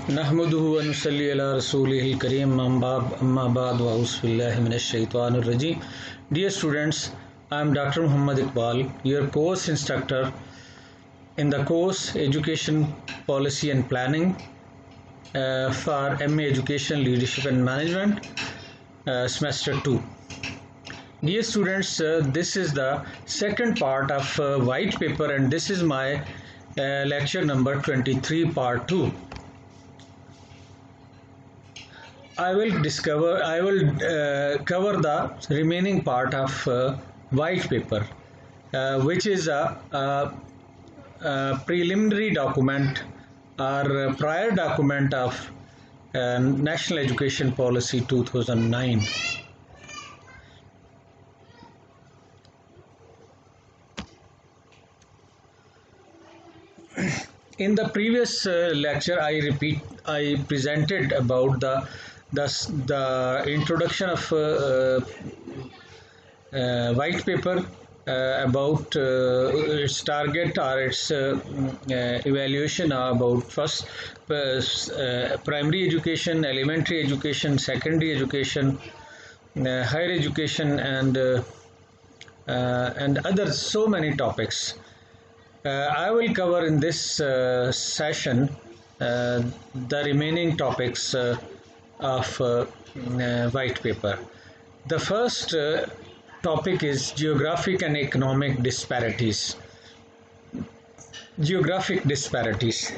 नहमदुहु व नुसल्ली अला रसूलिहिल करीम अम्मा बाद व औज़ु बिल्लाहि मिनश शैतानिर रजीम. Dear students, I am Dr. Muhammad Iqbal, your course instructor in the course Education Policy and Planning for MA Education Leadership and Management, semester 2. Dear students, this is the second part of white paper, and this is my lecture number 23, part 2. I will cover the remaining part of white paper, which is a preliminary document or prior document of National Education Policy 2009. In the previous lecture, I presented about the introduction of white paper, about its target or its evaluation about first primary education, elementary education, secondary education, higher education, and other so many topics. I will cover in this session the remaining topics of white paper. The first topic is geographic and economic disparities. Geographic disparities.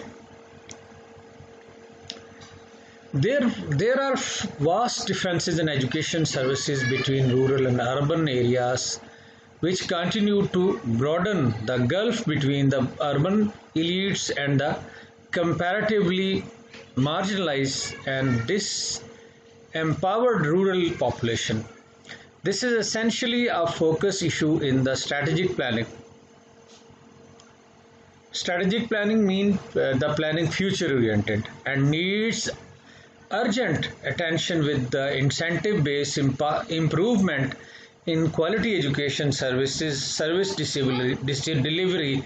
There are vast differences in education services between rural and urban areas, which continue to broaden the gulf between the urban elites and the comparatively marginalized and disempowered rural population. This is essentially a focus issue in the strategic planning. Strategic planning means the planning future oriented and needs urgent attention with the incentive based improvement in quality education service delivery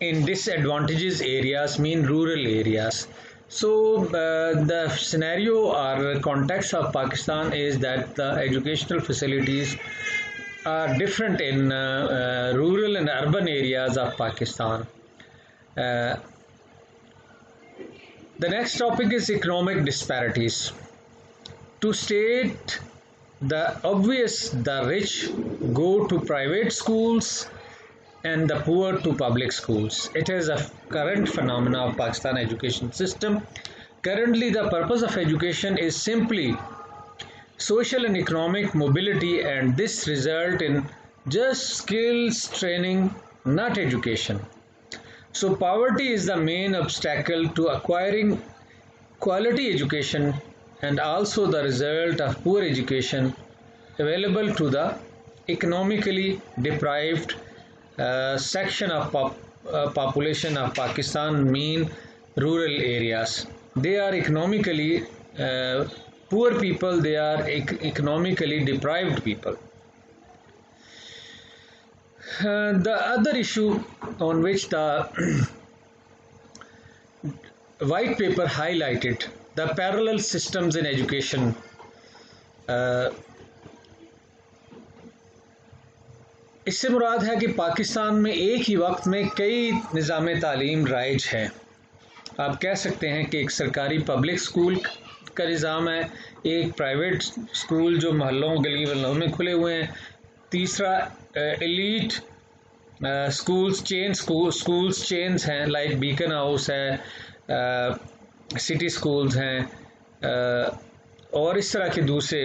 in disadvantaged areas, mean rural areas. So the scenario or context of Pakistan is that the educational facilities are different in rural and urban areas of Pakistan. The next topic is economic disparities. To state the obvious, the rich go to private schools and the poor to public schools. It is a current phenomenon of Pakistan education system. Currently, the purpose of education is simply social and economic mobility, and this result in just skills training, not education. So poverty is the main obstacle to acquiring quality education, and also the result of poor education available to the economically deprived section of population of Pakistan, mean rural areas. They are economically poor people, they are economically deprived people. The other issue on which the white paper highlighted the parallel systems in education. इससे मुराद है कि पाकिस्तान में एक ही वक्त में कई निज़ाम तालीम rise हैं. आप कह सकते हैं कि एक सरकारी पब्लिक स्कूल का निज़ाम है, एक प्राइवेट स्कूल जो मोहल्लों गली मोहल्लों में खुले हुए हैं, तीसरा एलीट स्कूल्स चेन्स हैं, लाइक बीकन हाउस है, सिटी स्कूल्स हैं, और इस तरह के दूसरे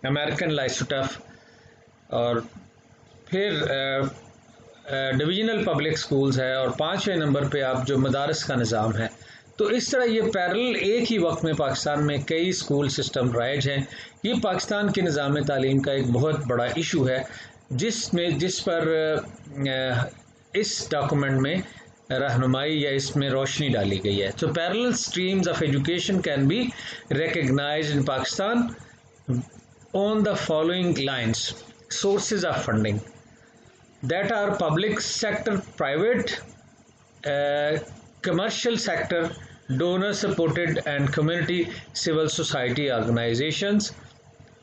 अमेरिकन लाइसुटफ, और फिर डिवीजनल पब्लिक स्कूल्स है, और 5वें नंबर पे आप जो मदारस का निज़ाम है. तो इस तरह ये पैरेलल एक ही वक्त में पाकिस्तान में कई स्कूल सिस्टम राइज हैं. ये पाकिस्तान के निज़ाम तालीम का एक बहुत बड़ा इशू है, जिस पर इस डॉक्यूमेंट में रहनुमाई या इसमें रोशनी डाली गई है. तो parallel streams of education can be recognized in Pakistan on the following lines. Sources of funding that are public sector, private, commercial sector, donor supported and community civil society organizations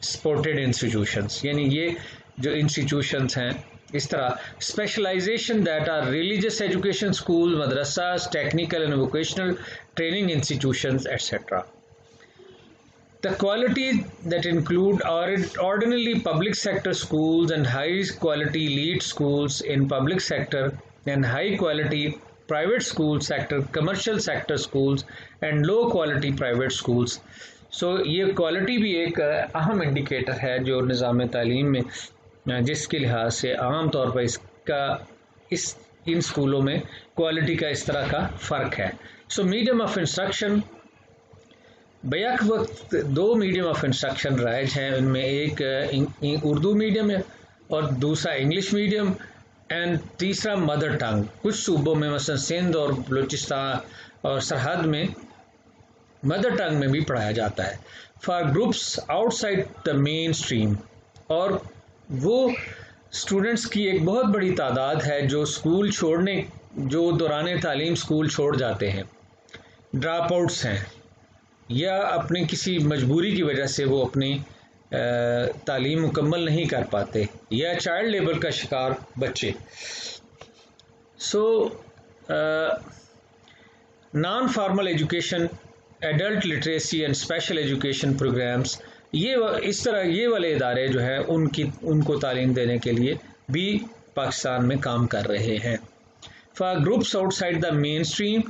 supported institutions, यानी ये जो institutions हैं इस तरह specialization that are religious education schools, madrasas, technical and vocational training institutions, etc. The quality that include ordinarily public sector schools and high quality elite schools in public sector and high quality private school sector, commercial sector schools and low quality private schools. So ये quality भी एक अहम indicator है जो निज़ाम तालीम में जिसके लिहाज से आम तौर पर इन स्कूलों में क्वालिटी का इस तरह का फ़र्क है. So medium of instruction, back वक्त दो मीडियम ऑफ इंस्ट्रक्शन राइज हैं. उनमें एक उर्दू मीडियम है और दूसरा इंग्लिश मीडियम एंड तीसरा मदर टंग. कुछ सूबों में मसलन सिंध और बलूचिस्तान और सरहद में मदर टंग में भी पढ़ाया जाता है. For groups outside the main stream, और वो स्टूडेंट्स की एक बहुत बड़ी तादाद है जो स्कूल छोड़ने, जो दौरान तालीम स्कूल छोड़ जाते हैं, ड्रॉप आउट्स हैं, या अपनी किसी मजबूरी की वजह से वो अपनी तालीम मुकम्मल नहीं कर पाते, या चाइल्ड लेबर का शिकार बच्चे. So non formal education, adult literacy and special education programs, ये इस तरह ये वाले इदारे जो है उनको तालीम देने के लिए भी पाकिस्तान में काम कर रहे हैं. For groups outside the main stream,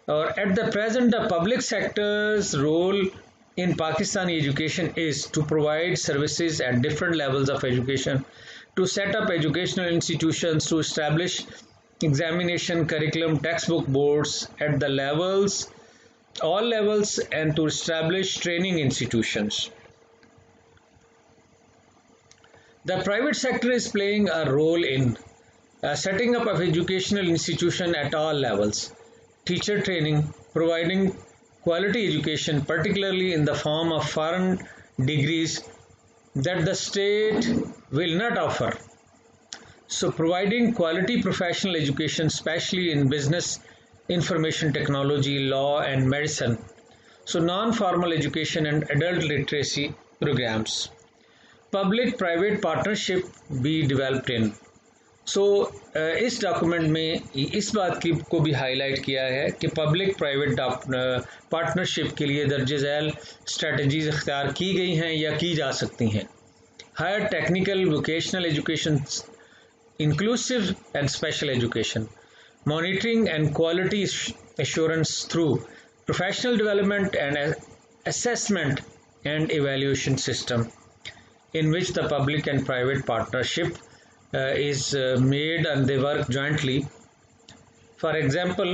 और at the present the public sector's role in Pakistani education is to provide services at different levels of education, to set up educational institutions, to establish examination, curriculum, textbook boards at the levels, all levels, and to establish training institutions. The private sector is playing a role in setting up of educational institution at all levels. Teacher training, providing quality education, particularly in the form of foreign degrees that the state will not offer. So providing quality professional education, especially in business, information technology, law and medicine. So non-formal education and adult literacy programs. Public-private partnership be developed in. सो इस document में इस बात की को भी highlight किया है कि पब्लिक प्राइवेट पार्टनरशिप के लिए दर्ज झैल स्ट्रेटजीज इख्तियार की गई हैं या की जा सकती हैं. Higher technical vocational education, inclusive and special education, monitoring and quality assurance through professional development and assessment and evaluation system in which the public and private partnership is made and they work jointly. For example,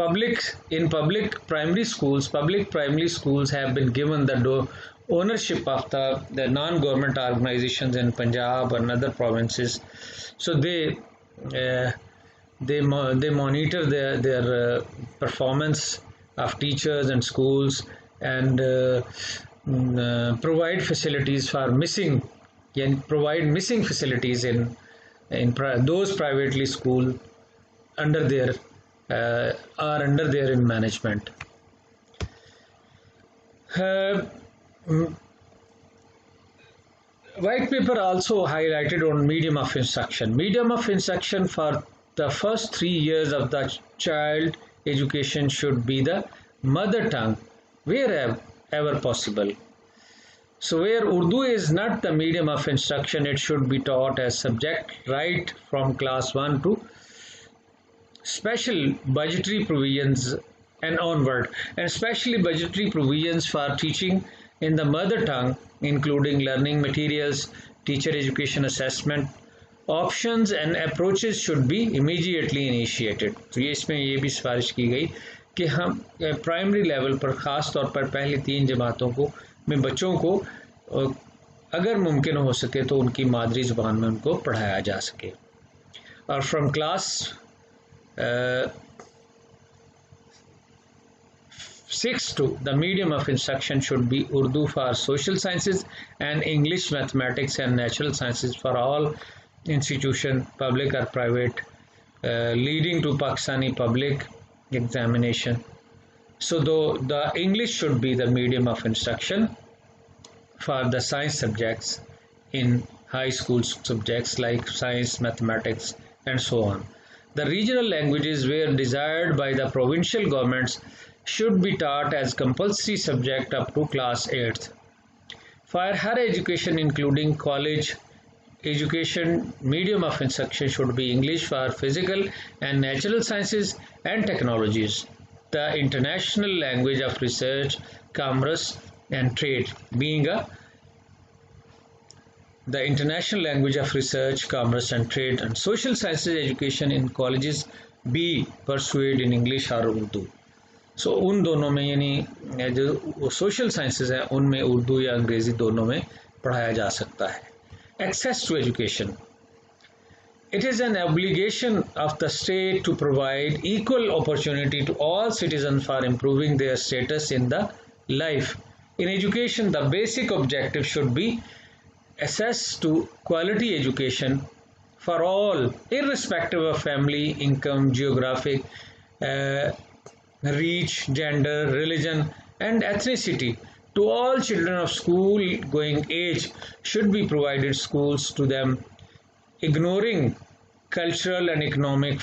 public primary schools have been given the ownership of the non-government organizations in Punjab and other provinces. So they monitor their performance of teachers and schools and provide facilities for provide missing facilities in those privately school under their in management. White paper also highlighted on medium of instruction. Medium of instruction for the first 3 years of the child education should be the mother tongue wherever possible. So where Urdu is not the medium of instruction, it should be taught as subject right from class 1 to special budgetary provisions and onward, and especially budgetary provisions for teaching in the mother tongue, including learning materials, teacher education assessment, options and approaches should be immediately initiated. तो ये इसमें ये भी सिफारिश की गई कि हम प्राइमरी लेवल पर ख़ास तौर पर पहली 3 जमातों को में बच्चों को अगर मुमकिन हो सके तो उनकी मादरी ज़ुबान में उनको पढ़ाया जा सके. और from class 6 to the medium of instruction should be Urdu for social sciences and English, mathematics and natural sciences for all institution, public or private, leading to Pakistani public examination. So though the English should be the medium of instruction for the science subjects in high school subjects like science, mathematics, and so on. The regional languages where desired by the provincial governments should be taught as compulsory subject up to class 8th. For higher education including college education, medium of instruction should be English for physical and natural sciences and technologies. The international language of research, commerce and trade being the international language of research, commerce and trade, and social sciences education in colleges be pursued in English or Urdu. सो उन दोनों में यानी जो social sciences हैं उनमें उर्दू या अंग्रेज़ी दोनों में पढ़ाया जा सकता है. Access to education. It is an obligation of the state to provide equal opportunity to all citizens for improving their status in the life. In education, the basic objective should be access to quality education for all, irrespective of family, income, geographic, reach, gender, religion, and ethnicity. To all children of school-going age should be provided schools to them, ignoring cultural and economic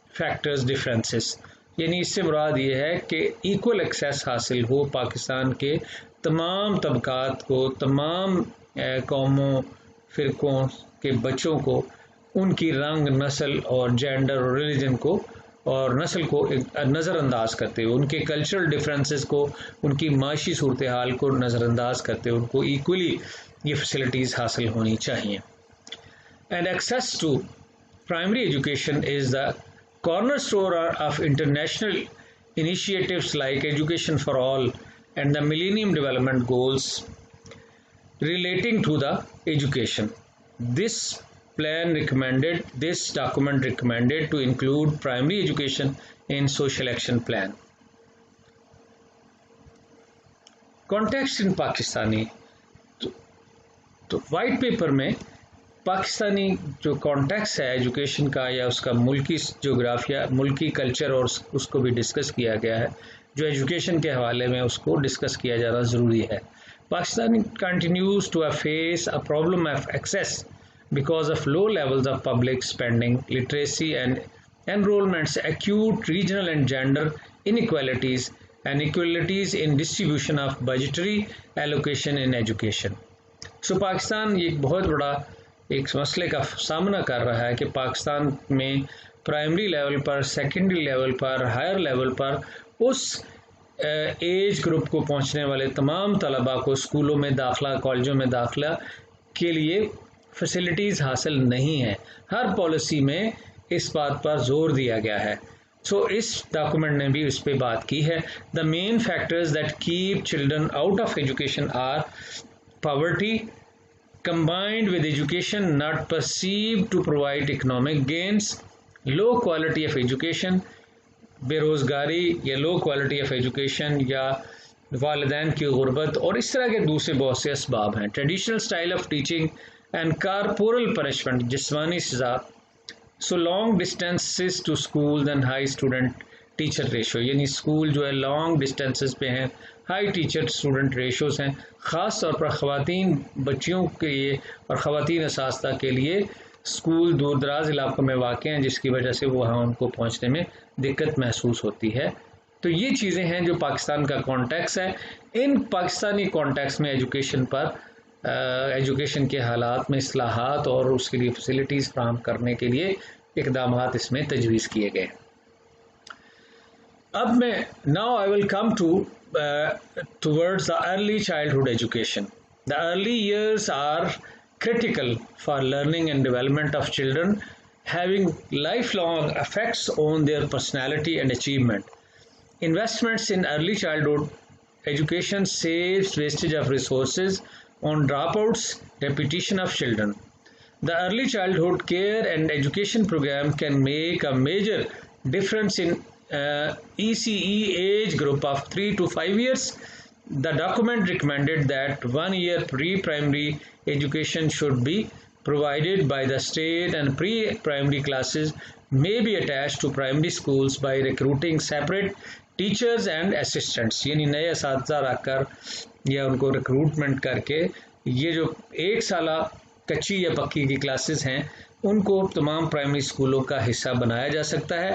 factors differences. यानी इससे मुराद ये है कि equal access हासिल हो पाकिस्तान के तमाम तबकात को, तमाम कौमों फ़िरक़ों के बच्चों को, उनकी रंग, नस्ल और जेंडर और रिलीजन को और नस्ल को नज़रअंदाज करते हुए, उनके कल्चरल डिफरेंसेस को, उनकी माशी सूरत हाल को नज़रअंदाज करते हुए उनको इक्वली ये फैसिलिटीज़ हासिल होनी चाहिए. And access to primary education is the cornerstone of international initiatives like Education for All and the Millennium Development Goals relating to the education. This document recommended to include primary education in social action plan. Context in Pakistani. तो white paper में पाकिस्तानी जो context है education का या उसका मुल्की जोग्राफिया, मुल्की culture और उसको भी डिस्कस किया गया है. जो एजुकेशन के हवाले में उसको डिस्कस किया जाना ज़रूरी है. Pakistan continues to face a problem of access because of low levels of public spending, literacy and enrollments, acute regional and gender inequalities and inequalities in distribution of budgetary allocation in education. So Pakistan एक बहुत बड़ा एक मसले का सामना कर रहा है कि पाकिस्तान में प्राइमरी लेवल पर, सेकेंडरी लेवल पर, हायर लेवल पर उस एज ग्रुप को पहुंचने वाले तमाम तलबा को स्कूलों में दाखिला, कॉलेजों में दाखिला के लिए फैसिलिटीज़ हासिल नहीं है. हर पॉलिसी में इस बात पर जोर दिया गया है. सो इस डॉक्यूमेंट ने भी उस पर बात की है. The main factors that keep children out of education are poverty combined with education not perceived to provide economic gains, low quality of education, बेरोज़गारी या लो क्वालिटी ऑफ एजुकेशन या वालिदैन की गुर्बत और इस तरह के दूसरे बहुत से असबाब हैं. Traditional style of teaching and corporal punishment, जिस्मानी सज़ा. So long distances to school and high student teacher ratio, यानी स्कूल जो है लॉन्ग डिस्टेंसेस पे हैं, हाई टीचर स्टूडेंट रेशोज़ हैं. ख़ास तौर पर ख़वातीन बच्चियों के लिए और ख़वातीन असातिज़ा के लिए स्कूल दूर दराज इलाकों में वाक़ हैं, जिसकी वजह से वहाँ उनको पहुँचने में दिक्कत महसूस होती है. तो ये चीज़ें हैं जो पाकिस्तान का कॉन्टेक्स्ट है. इन पाकिस्तानी कॉन्टेक्स्ट में एजुकेशन पर एजुकेशन के हालात में इस्लाहात और उसके लिए फैसिलिटीज़ फराहम करने के लिए इक़दामात इसमें तजवीज़ किए गए. अब मैं now I will come towards the early childhood education. The early years are critical for learning and development of children, having lifelong effects on their personality and achievement. Investments in early childhood education saves wastage of resources on dropouts, repetition of children. The early childhood care and education program can make a major difference in ECE age group of 3 to 5 years. The document recommended that 1 year pre-primary education should be provided by the state and pre-primary classes may be attached to primary schools by recruiting separate teachers and assistants, यानी नए असातिज़ा रखकर या उनको recruitment करके ये जो एक साला कच्ची या पक्की की क्लासेस हैं उनको तमाम प्राइमरी स्कूलों का हिस्सा बनाया जा सकता है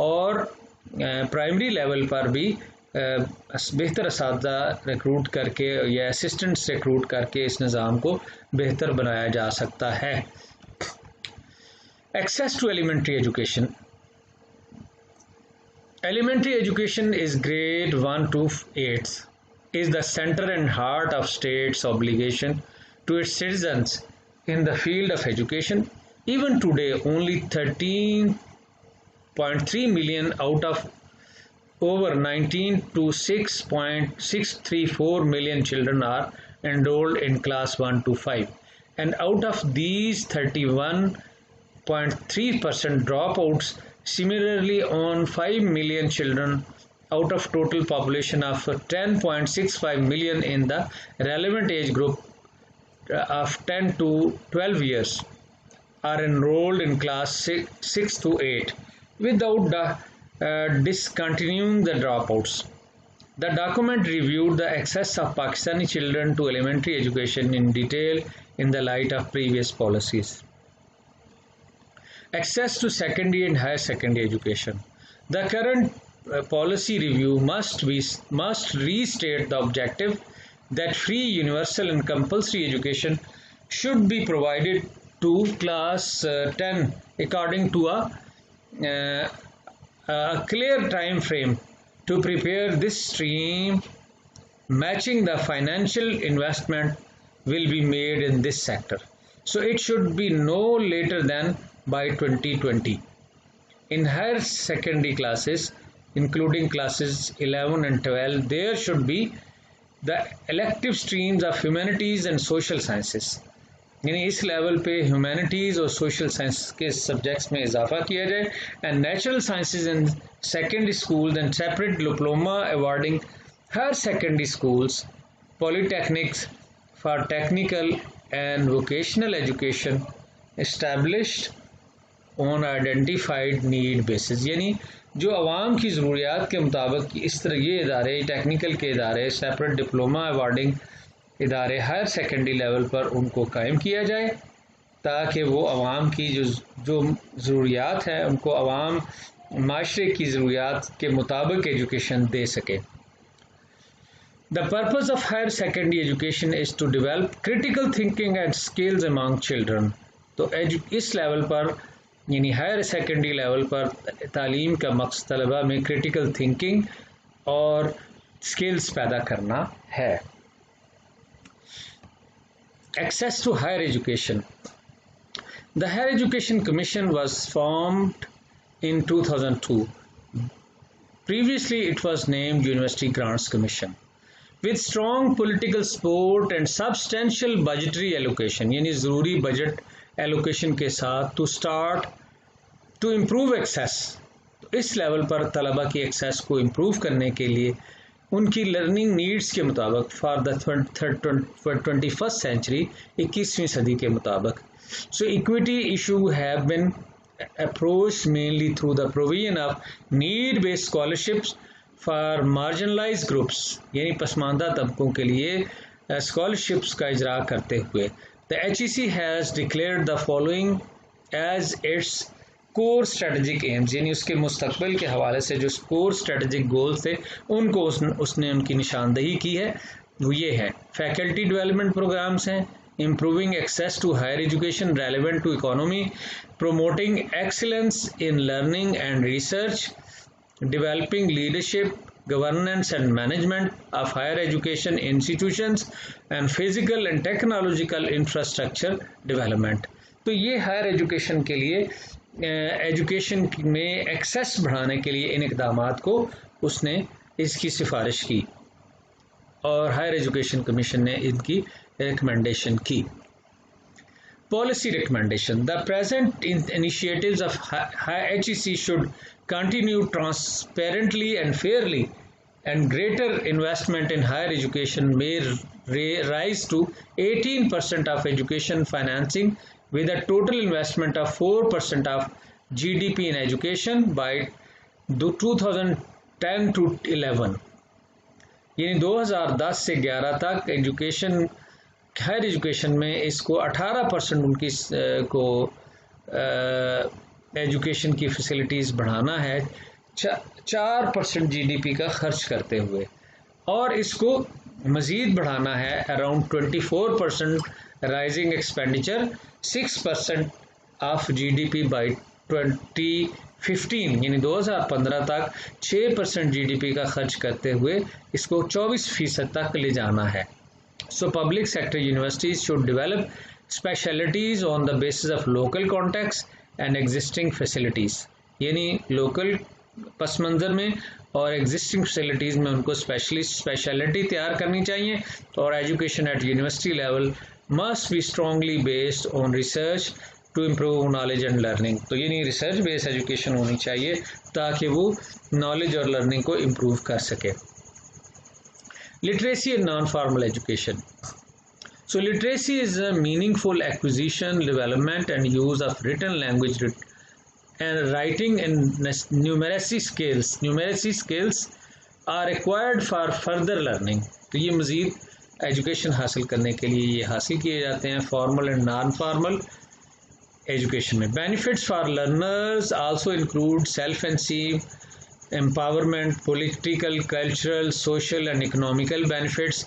और प्राइमरी लेवल पर भी बेहतर असातिज़ा रिक्रूट करके या असिस्टेंट्स रिक्रूट करके इस निज़ाम को बेहतर बनाया जा सकता है। Access to elementary education. Elementary education is grade 1 to 8 is the center and heart of state's obligation to its citizens in the field of education. Even today, only 13.3 million out of over 19 to 6.634 million children are enrolled in class 1 to 5, and out of these 31.3% dropouts. Similarly, on 5 million children out of total population of 10.65 million in the relevant age group of 10 to 12 years are enrolled in class 6 to 8 without discontinuing the dropouts. The document reviewed the access of Pakistani children to elementary education in detail in the light of previous policies. Access to secondary and higher secondary education. The current policy review must restate the objective that free, universal and compulsory education should be provided to class 10 according to a clear time frame to prepare this stream, matching the financial investment will be made in this sector. So it should be no later than by 2020. In higher secondary classes, including classes 11 and 12, there should be the elective streams of humanities and social sciences. यानी इस level पे humanities और social science के subjects में इजाफा किया जाए and natural sciences in secondary schools and separate diploma awarding higher secondary schools polytechnics for technical and vocational education established on identified need basis, यानी जो आवाम की ज़रूरियात के मुताबिक इस तरह ये इदारे टेक्निकल के इदारे सेपरेट डिप्लोमा अवार्डिंग इदारे हायर सेकेंडरी लेवल पर उनको कायम किया जाए ताकि वो आवाम की जो ज़रूरियात है उनको आवाम माशरे की ज़रूरियात के मुताबिक एजुकेशन दे सके। The purpose of higher secondary education is to develop critical thinking and skills among children. तो इस लेवल पर यानी हायर सेकेंडरी लेवल पर तालीम का मकसद तलबा में क्रिटिकल थिंकिंग और स्किल्स पैदा करना है। Access to higher education. The Higher Education Commission was formed in 2002. Previously, it was named University Grants Commission. With strong political support and substantial budgetary allocation, यानी ज़रूरी बजट allocation के साथ to start to improve access. तो इस level पर तलबा की access को improve करने के लिए उनकी लर्निंग नीड्स के मुताबिक फॉर द 21st सेंचुरी 21वीं सदी के मुताबिक। So equity issue have been approached mainly through the provision of need based scholarships for marginalized groups, यानी पसमानदा तबकों के लिए स्कॉलरशिप्स का इजरा करते हुए। The HEC has declared the following as its core strategic aims, यानी उसके मुस्तकबिल के हवाले से जो कोर स्ट्रेटजिक गोल्स थे उनको उसने उनकी निशानदही की है। वो ये है फैकल्टी डेवलपमेंट प्रोग्राम्स हैं, improving access to higher education relevant to economy, promoting excellence in learning and research, developing leadership governance and management of higher education institutions and physical and technological infrastructure development. तो ये higher education के लिए education में access बढ़ाने के लिए इन इक़दामात को उसने इसकी सिफारिश की और हायर एजुकेशन कमीशन ने इनकी रिकमेंडेशन की। Policy recommendation. The present initiatives of HEC should continue transparently and Fairlie and greater investment in higher education may rise to 18% of education financing with a total investment of 4% of GDP in education by 2010 to 11, यानी 2010 से 11 तक education, higher education में इसको 18% उनकी को education की facilities बढ़ाना है 4% GDP का खर्च करते हुए, और इसको मज़ीद बढ़ाना है around 24% rising expenditure 6% of GDP by 2015, यानी 2015 तक 6% GDP का खर्च करते हुए इसको 24% तक ले जाना है. So public sector universities should develop specialities on the basis of local context and existing facilities, यानी लोकल पस मंज़र में और एग्जिस्टिंग फैसिलिटीज़ में उनको स्पेशलिटी तैयार करनी चाहिए. और education at university level must be strongly based on research to improve knowledge and learning. तो यानी रिसर्च बेस्ड एजुकेशन होनी चाहिए ताकि वो नॉलेज और लर्निंग को इम्प्रूव कर सके. Literacy and non formal education. So literacy is a meaningful acquisition, development and use of written language and writing and numeracy skills. Numeracy skills are required for further learning. तो ये मज़ीद education हासिल करने के लिए ये हासिल किए जाते हैं formal and non formal education में. Benefits for learners also include self एंसीव empowerment, political, cultural, social and economical benefits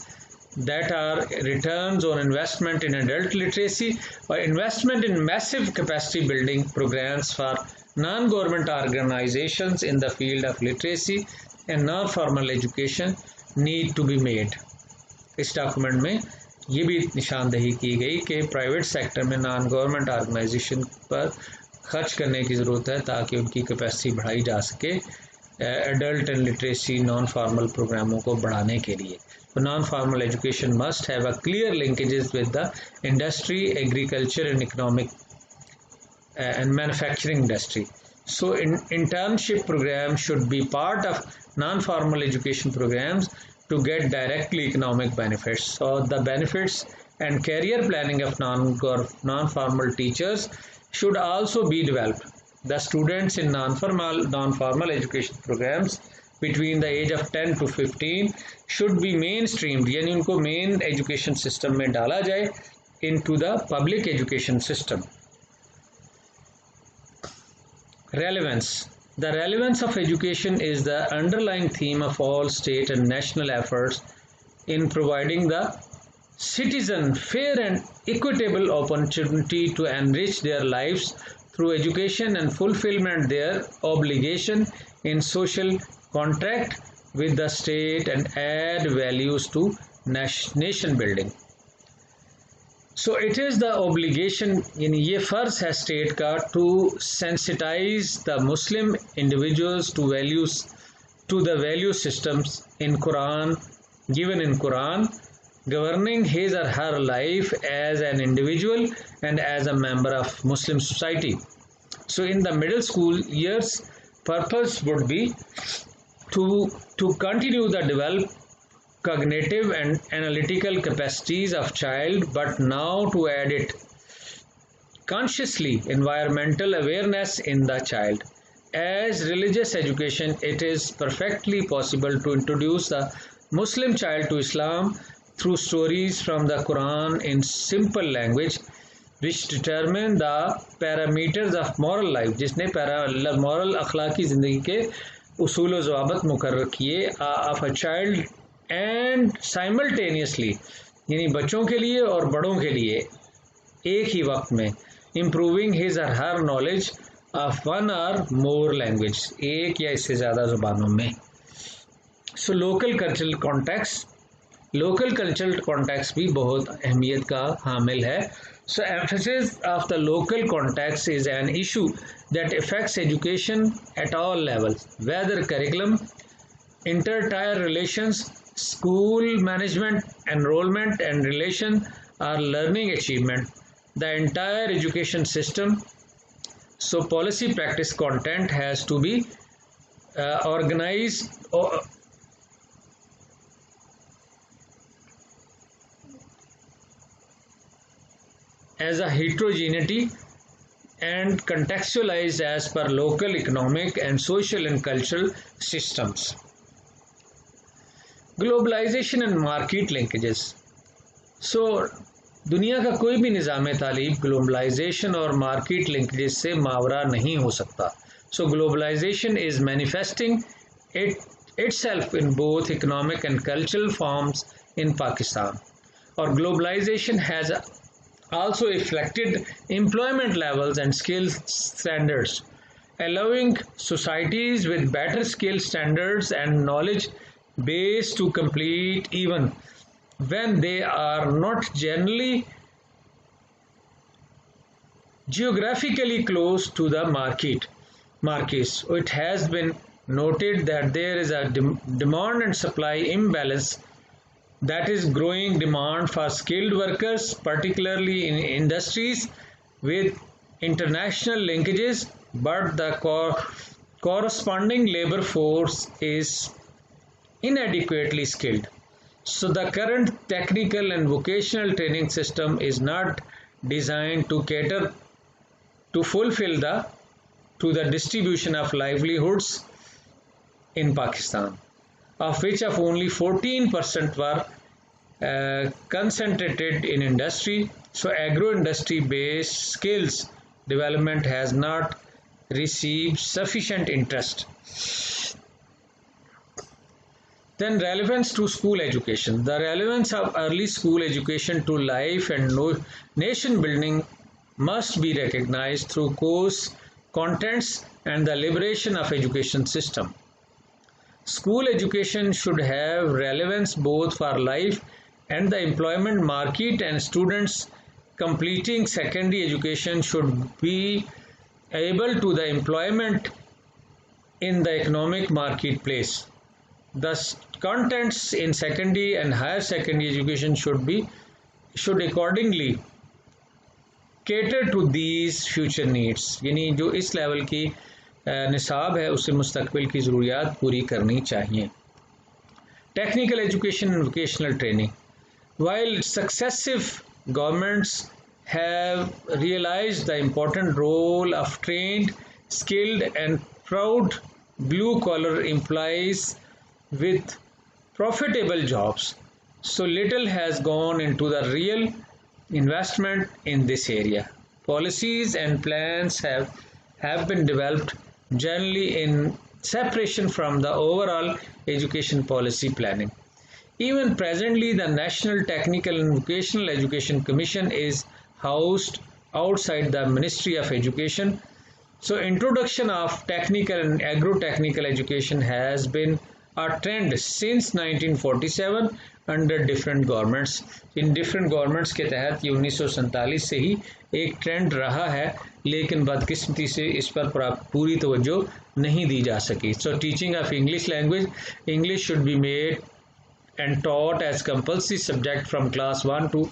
that are returns on investment in adult literacy or investment in massive capacity building programs for non-government organizations in the field of literacy and non-formal education need to be made. इस document में ये भी निशानदही की गई कि private sector में non government organisation पर खर्च करने की ज़रूरत है ताकि उनकी कैपेसिटी बढ़ाई जा सके adult and literacy non formal प्रोग्रामों को बढ़ाने के लिए. So non-formal education must have a clear linkages with the industry, agriculture and economic and manufacturing industry. So internship programs should be part of non-formal education programs to get directly economic benefits. So the benefits and career planning of non-formal teachers should also be developed. The students in non-formal education programs between the age of 10 to 15 should be mainstreamed, यानी उनको main education system में डाला जाए into the public education system. Relevance. The relevance of education is the underlying theme of all state and national efforts in providing the citizen fair and equitable opportunity to enrich their lives through education and fulfillment their obligation in social contract with the state and add values to nation building. So it is the obligation, यानी ये फ़र्ज़ है state का to sensitize the Muslim individuals to the value systems in Quran, given in Quran, governing his or her life as an individual and as a member of Muslim society. So in the middle school years, purpose would be to continue the develop cognitive and analytical capacities of child, but now to add it consciously environmental awareness in the child. As religious education, it is perfectly possible to introduce the Muslim child to Islam through stories from the Quran in simple language which determine the parameters of moral life, जिसने moral अखलाकी ज़िंदगी के उसूल व ज़वाबत मुकर्रर किए of a child and simultaneously, यानी बच्चों के लिए और बड़ों के लिए एक ही वक्त में improving his or her knowledge of one or more language, एक या इससे ज़्यादा ज़ुबानों में. So local cultural context भी बहुत अहमियत का हामिल है. So emphasis of the local context is an issue that affects education at all levels, whether curriculum, inter-tier relations, school management, enrollment and relation, or learning achievement, the entire education system. So policy practice content has to be organized as a heterogeneity and contextualized as per local economic and social and cultural systems. Globalization and market linkages. So दुनिया का कोई भी निज़ाम तालीम globalisation और market linkage से मावरा नहीं हो सकता. So globalization is manifesting itself in both economic and cultural forms in Pakistan. Or globalization has also affected employment levels and skill standards, allowing societies with better skill standards and knowledge base to compete even when they are not generally geographically close to the markets. It has been noted that there is a demand and supply imbalance, that is growing demand for skilled workers, particularly in industries with international linkages, but the corresponding labor force is inadequately skilled. So the current technical and vocational training system is not designed to cater to fulfill the distribution of livelihoods in Pakistan, of which of only 14% were concentrated in industry. So agro-industry based skills development has not received sufficient interest. Then relevance to school education. The relevance of early school education to life and nation building must be recognized through course contents and the liberation of education system. School education should have relevance both for life and the employment market, and students completing secondary education should be able to the employment in the economic marketplace. Thus, contents in secondary and higher secondary education should accordingly cater to these future needs. यानी जो इस level की निसाब है उसे मुस्तकबिल की ज़रूरियात पूरी करनी चाहिए. Technical education and vocational training. While successive governments have realized the important role of trained, skilled and proud blue-collar employees with profitable jobs, so little has gone into the real investment in this area. Policies and plans have been developed generally in separation from the overall education policy planning. Even presently, the National Technical and Vocational Education Commission is housed outside the Ministry of Education. So introduction of technical and agro-technical education has been a trend since 1947 under different governments. In different governments के तहत ये 1947 से ही एक trend रहा है, लेकिन बदकिस्मती से इस पर पूरी तवज्जो नहीं दी जा सकी. So teaching of English language, English should be made and taught as compulsory subject from class 1 to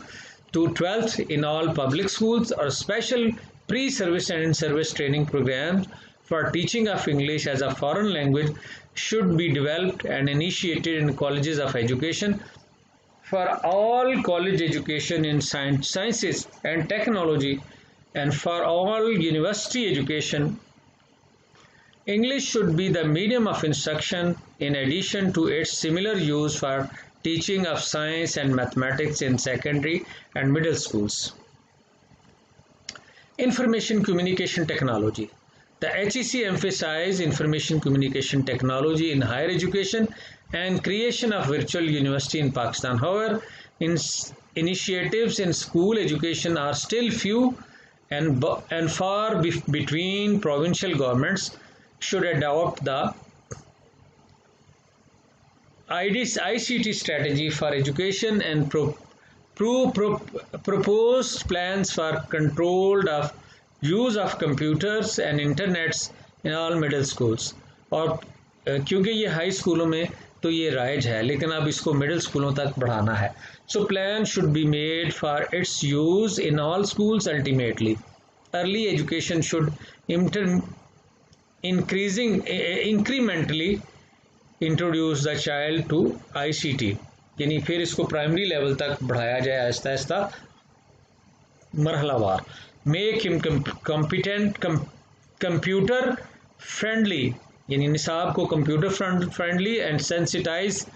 12th in all public schools, or special pre-service and in-service training programs for teaching of English as a foreign language should be developed and initiated in colleges of education. For all college education in sciences and technology, and for all university education, English should be the medium of instruction in addition to its similar use for teaching of science and mathematics in secondary and middle schools. Information communication technology. The HEC emphasized information communication technology in higher education and creation of virtual university in Pakistan. However, initiatives in school education are still few and far between. Provincial governments should adopt the ICT strategy for education and proposed plans for controlled use of computers and internets in all middle schools. और क्योंकि ये high स्कूलों में तो ये rise है, लेकिन अब इसको मिडिल स्कूलों तक बढ़ाना है. So plan should be made for its use in all schools ultimately. Early education should incrementally introduce the child to ICT, यानी फिर इसको प्राइमरी लेवल तक बढ़ाया जाए आहिस्ता आहिस्ता, मरहलावार। Make him competent computer friendly, यानी निसाब को computer friendly and sensitize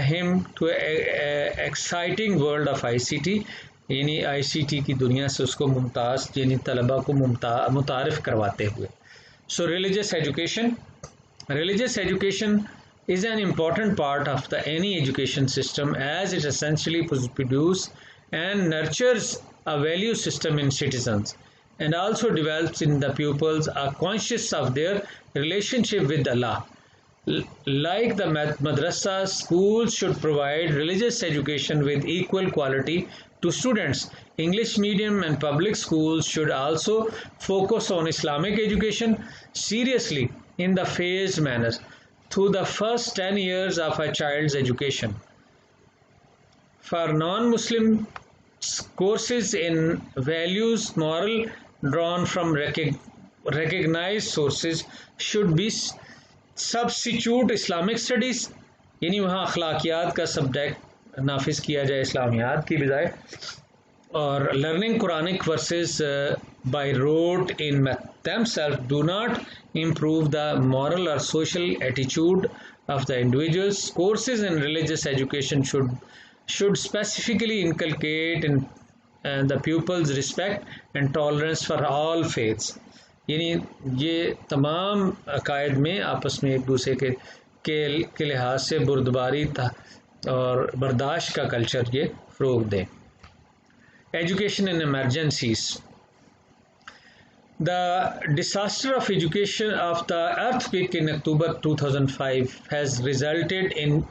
him to exciting world of ICT, यानी आईसीटी की दुनिया से उसको मुमताज़ यानी तलबा को मुतारिफ करवाते हुए। So religious education is an important part of any education system, as it essentially produces and nurtures a value system in citizens, and also develops in the pupils a conscious of their relationship with Allah. Like the madrasa, schools should provide religious education with equal quality to students. English medium and public schools should also focus on Islamic education seriously in the phased manner through the first 10 years of a child's education. For non-Muslim, courses in values moral drawn from recognized sources should be substitute Islamic studies, यानी वहाँ अखलाकियात का subject नाफिज किया जाए इस्लामियात की बजाय, और learning Quranic verses by rote in themselves do not improve the moral or social attitude of the individuals. Courses in religious education should specifically inculcate in the pupils respect and tolerance for all faiths. यानी ये तमाम अकायद में आपस में एक दूसरे के लिहाज से बुर्दबारी और बर्दाश्त का कल्चर ये फ़रोग़ दें। Education in emergencies. The disaster of education of the earthquake in October 2005 has resulted in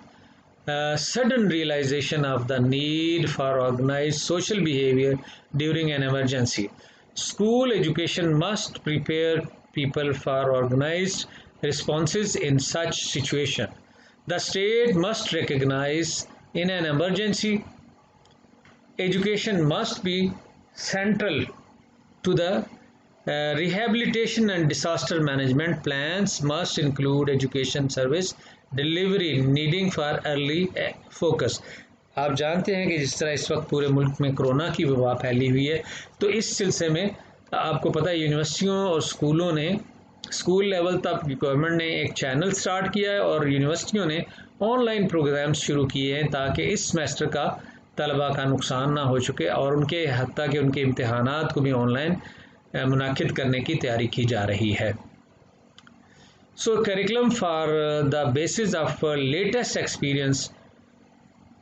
sudden realization of the need for organized social behavior during an emergency. School education must prepare people for organized responses in such situation. The state must recognize in an emergency education must be central to the rehabilitation and disaster management. Plans must include education service delivery needing for early focus. आप जानते हैं कि जिस तरह इस वक्त पूरे मुल्क में कोरोना की वबा फैली हुई है, तो इस सिलसिले में आपको पता है यूनिवर्सिटियों और स्कूलों ने स्कूल लेवल तक गवर्नमेंट ने एक चैनल स्टार्ट किया है और यूनिवर्सिटियों ने ऑनलाइन प्रोग्राम्स शुरू किए हैं ताकि इस सेमेस्टर का तलबा का नुकसान ना हो चुके और उनके हत्ता कि उनके इम्तिहानात को भी ऑनलाइन मुनाकिद करने की तैयारी की जा रही है। So curriculum for the basis of latest experience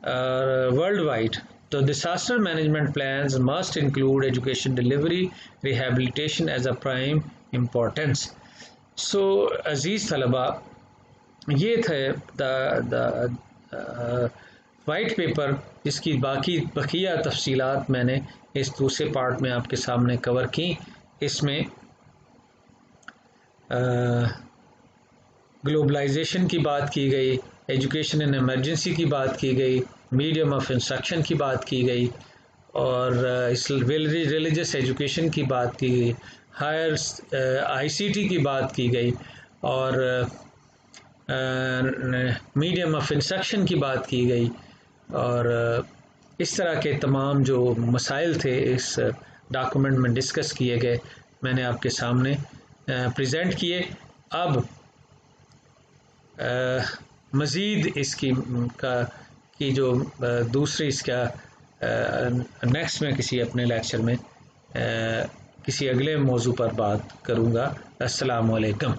worldwide, तो disaster management plans must include education delivery rehabilitation as a prime importance. So अजीज़ तलबा, ये थे द वाइट पेपर जिसकी बकिया तफसीलात मैंने इस दूसरे पार्ट में आपके सामने कवर की। इसमें ग्लोबलाइजेशन की बात की गई, एजुकेशन इन इमरजेंसी की बात की गई, मीडियम ऑफ इंस्ट्रक्शन की बात की गई, और इस रिलीजियस एजुकेशन की बात की गई, हायर आईसीटी की बात की गई, और मीडियम ऑफ इंस्ट्रक्शन की बात की गई, और इस तरह के तमाम जो मसाइल थे इस डॉक्यूमेंट में डिस्कस किए गए मैंने आपके सामने प्रेजेंट किए। अब मज़ीद इसकी की जो दूसरी इसका नेक्स्ट में किसी अपने लेक्चर में किसी अगले मौजू पर बात करूँगा। अस्सलामु अलैकुम।